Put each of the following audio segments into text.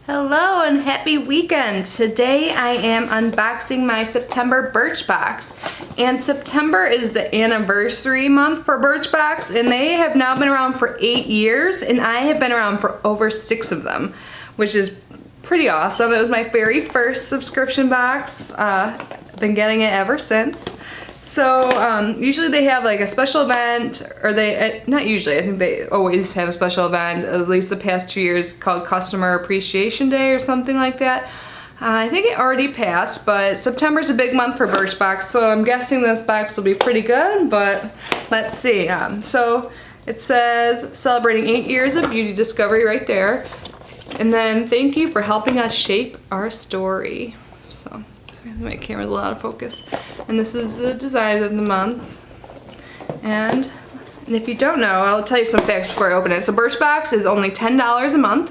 Hello and happy weekend! Today I am unboxing my September Birchbox. And September is the anniversary month for Birchbox, and they have now been around for 8 years, and I have been around for over 6 of them, which is pretty awesome. It was my very first subscription box. I've been getting it ever since. So usually they have like a special event, or not usually, I think they always have a special event, at least the past 2 years, called Customer Appreciation Day or something like that. I think it already passed, but September's a big month for Birchbox, so I'm guessing this box will be pretty good, but let's see. So it says, celebrating 8 years of beauty discovery right there, and then thank you for helping us shape our story. So my camera's a little out of focus. And this is the design of the month. And if you don't know, I'll tell you some facts before I open it. So Birchbox is only $10 a month.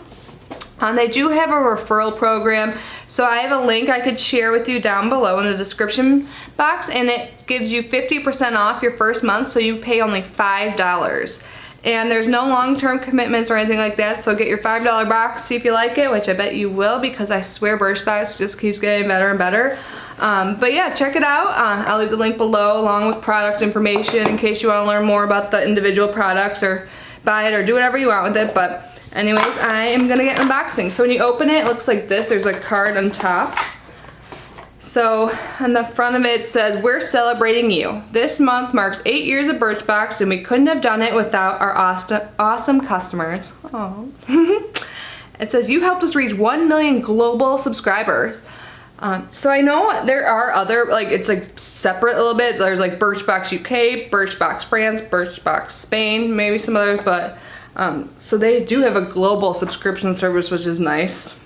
They do have a referral program. So I have a link I could share with you down below in the description box, and it gives you 50% off your first month, so you pay only $5. And there's no long-term commitments or anything like that, so get your $5 box, see if you like it, which I bet you will, because I swear Birchbox just keeps getting better and better. But yeah, check it out. I'll leave the link below along with product information in case you want to learn more about the individual products or buy it or do whatever you want with it. But anyways, I am going to get unboxing. So when you open it, it looks like this. There's a card on top. So on the front of it, it says, "We're celebrating you. This month marks 8 years of Birchbox, and we couldn't have done it without our awesome customers." Oh. It says, "You helped us reach 1 million global subscribers." So I know there are other, like, it's like separate a little bit. There's like Birchbox UK, Birchbox France, Birchbox Spain, maybe some others, but so they do have a global subscription service, which is nice.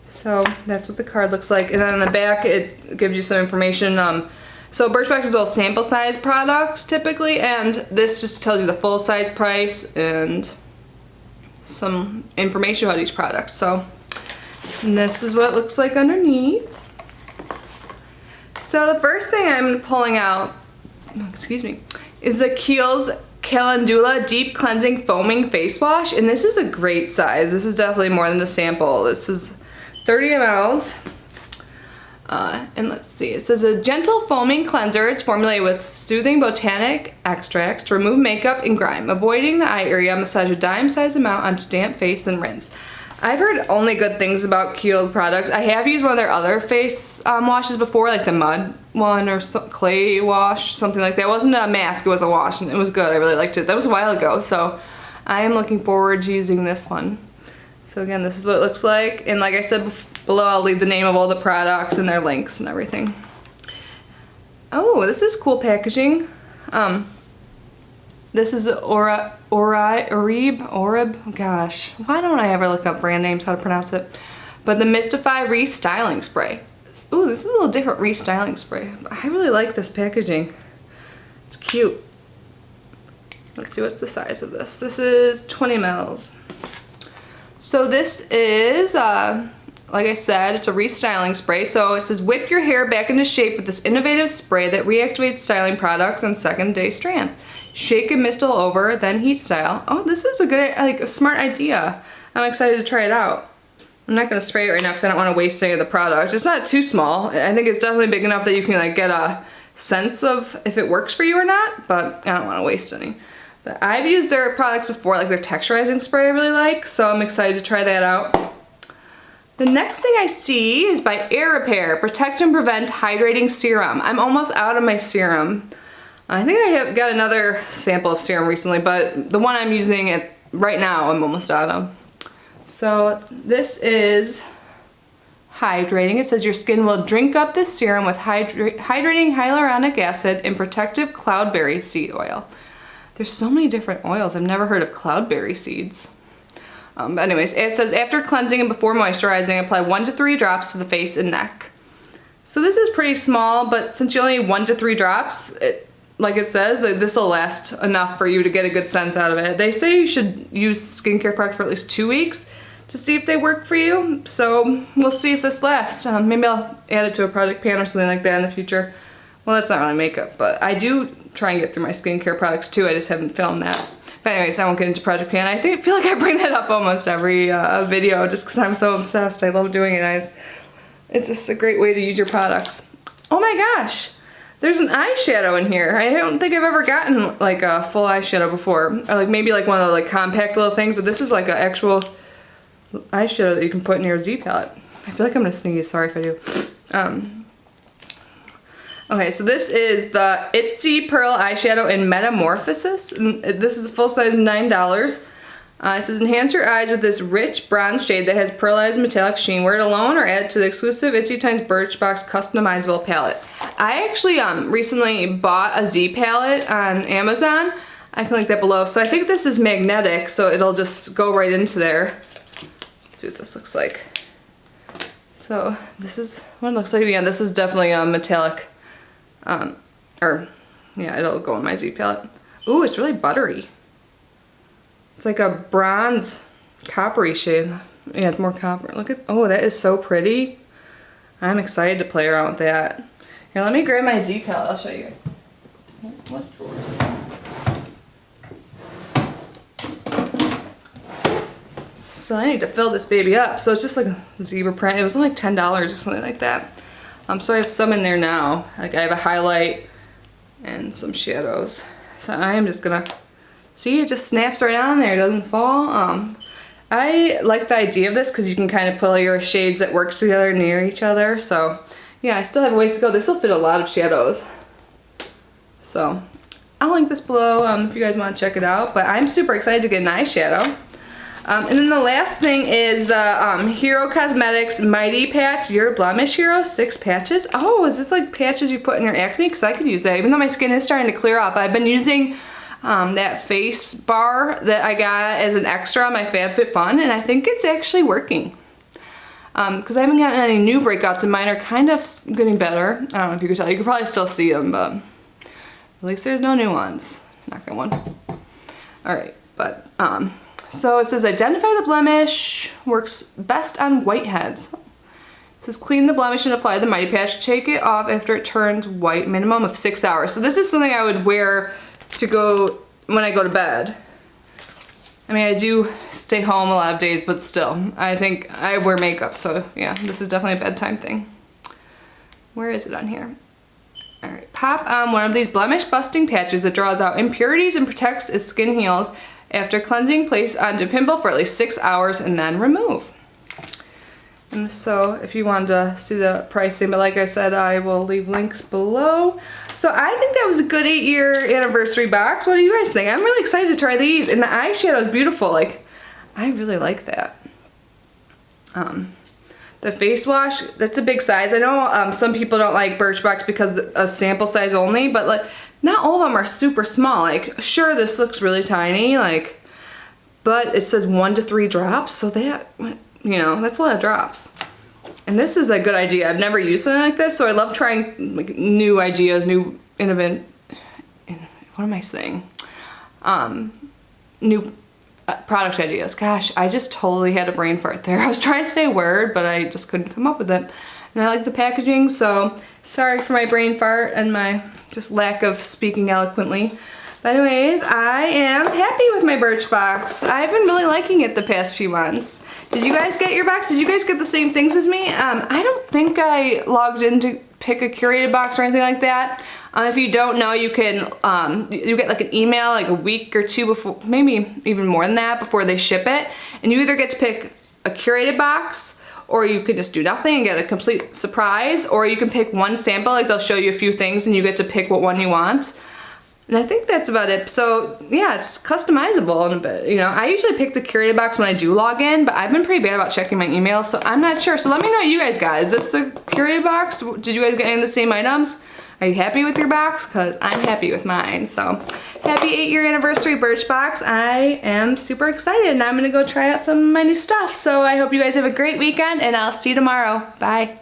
So that's what the card looks like, and then on the back it gives you some information. So Birchbox is all sample size products typically, and this just tells you the full size price and some information about each product. So and this is what it looks like underneath. So the first thing I'm pulling out, excuse me, is the Kiehl's Calendula Deep Cleansing Foaming Face Wash, and this is a great size. This is definitely more than a sample. This is 30 mLs. And let's see, it says a gentle foaming cleanser. It's formulated with soothing botanic extracts to remove makeup and grime, avoiding the eye area. Massage a dime-sized amount onto damp face and rinse. I've heard only good things about Kiehl products. I have used one of their other face washes before, like the mud one or clay wash, something like that. It wasn't a mask, it was a wash, and it was good. I really liked it. That was a while ago, so I am looking forward to using this one. So again, this is what it looks like, and like I said below, I'll leave the name of all the products and their links and everything. Oh, this is cool packaging. This is Orib, gosh, why don't I ever look up brand names, how to pronounce it? But the Mystify Restyling Spray. Ooh, this is a little different restyling spray. I really like this packaging. It's cute. Let's see, what's the size of this? This is 20 mLs. So this is, like I said, it's a restyling spray. So it says, whip your hair back into shape with this innovative spray that reactivates styling products on second-day strands. Shake and mist all over, then heat style. Oh, this is a good, like, a smart idea. I'm excited to try it out. I'm not gonna spray it right now because I don't want to waste any of the product. It's not too small. I think it's definitely big enough that you can like get a sense of if it works for you or not, but I don't want to waste any. But I've used their products before, like their texturizing spray I really like, so I'm excited to try that out. The next thing I see is by Air Repair, Protect and Prevent Hydrating Serum. I'm almost out of my serum. I think I have got another sample of serum recently, but the one I'm using right now I'm almost out of. So this is Hydrating. It says your skin will drink up this serum with hydrating hyaluronic acid and protective cloudberry seed oil. There's so many different oils. I've never heard of cloudberry seeds. But anyways, it says after cleansing and before moisturizing, apply 1 to 3 drops to the face and neck. So this is pretty small, but since you only need 1 to 3 drops, like it says, this will last enough for you to get a good sense out of it. They say you should use skincare products for at least 2 weeks to see if they work for you. So we'll see if this lasts. Maybe I'll add it to a project pan or something like that in the future. Well, that's not really makeup, but I do try and get through my skincare products too. I just haven't filmed that. But anyways, I won't get into project pan. I feel like I bring that up almost every video just because I'm so obsessed. I love doing it. It's just a great way to use your products. Oh my gosh, there's an eyeshadow in here. I don't think I've ever gotten like a full eyeshadow before. Or like maybe like one of the like compact little things, but this is like an actual eyeshadow that you can put in your Z palette. I feel like I'm gonna sneeze, sorry if I do. Okay, so this is the Itsy Pearl Eyeshadow in Metamorphosis. And this is full size, $9. It says enhance your eyes with this rich bronze shade that has pearlized metallic sheen. Wear it alone or add it to the exclusive Itsy Times Birchbox Customizable palette. I actually recently bought a Z palette on Amazon. I can link that below. So I think this is magnetic, so it'll just go right into there. Let's see what this looks like. So this is what it looks like. Yeah, this is definitely a metallic. Yeah, it'll go in my Z palette. Ooh, it's really buttery. It's like a bronze coppery shade. Yeah, it's more copper. Look at, oh, that is so pretty. I'm excited to play around with that. Here, let me grab my Z palette. I'll show you. What drawer is it? So I need to fill this baby up. So it's just like a zebra print. It was only like $10 or something like that. So I have some in there now. Like I have a highlight and some shadows. So I am just gonna, see, it just snaps right on there, it doesn't fall. I like the idea of this because you can kind of put all your shades that work together near each other. So yeah, I still have a ways to go. This will fit a lot of shadows. So I'll link this below if you guys want to check it out. But I'm super excited to get an eyeshadow. And then the last thing is the Hero Cosmetics Mighty Patch Your Blemish Hero 6 patches. Oh, is this like patches you put in your acne? Because I could use that. Even though my skin is starting to clear up, I've been using that face bar that I got as an extra on my FabFitFun, and I think it's actually working. Because I haven't gotten any new breakouts, and mine are kind of getting better. I don't know if you can tell. You can probably still see them, but at least there's no new ones. Knock on wood. Alright, but so it says identify the blemish, works best on whiteheads. It says clean the blemish and apply the Mighty Patch. Take it off after it turns white, minimum of 6 hours. So this is something I would wear to go when I go to bed. I mean, I do stay home a lot of days, but still, I think I wear makeup, so yeah, this is definitely a bedtime thing. Where is it on here? Alright, pop on one of these blemish busting patches that draws out impurities and protects as skin heals. After cleansing, place onto pimple for at least 6 hours and then remove. And so if you wanted to see the pricing, but like I said, I will leave links below. So I think that was a good 8-year anniversary box. What do you guys think? I'm really excited to try these. And the eyeshadow is beautiful. Like, I really like that. The face wash, that's a big size. I know some people don't like Birchbox because of sample size only, but like, not all of them are super small. Like, sure, this looks really tiny, like, but it says 1 to 3 drops, so that, you know, that's a lot of drops. And this is a good idea. I've never used something like this, so I love trying like new ideas, new what am I saying? New product ideas. Gosh, I just totally had a brain fart there. I was trying to say a word, but I just couldn't come up with it. And I like the packaging, so sorry for my brain fart and my just lack of speaking eloquently. But anyways, I am happy with my Birchbox. I've been really liking it the past few months. Did you guys get your box? Did you guys get the same things as me? I don't think I logged in to pick a curated box or anything like that. If you don't know, you can you get like an email like a week or two before, maybe even more than that, before they ship it. And you either get to pick a curated box, or you could just do nothing and get a complete surprise, or you can pick one sample, like they'll show you a few things and you get to pick what one you want. And I think that's about it. So yeah, it's customizable in a bit. You know, I usually pick the curated box when I do log in, but I've been pretty bad about checking my email, so I'm not sure. So let me know what you guys got. Is this the curated box? Did you guys get any of the same items? Are you happy with your box? Because I'm happy with mine. So happy 8-year anniversary Birchbox. I am super excited and I'm gonna go try out some of my new stuff. So I hope you guys have a great weekend and I'll see you tomorrow. Bye.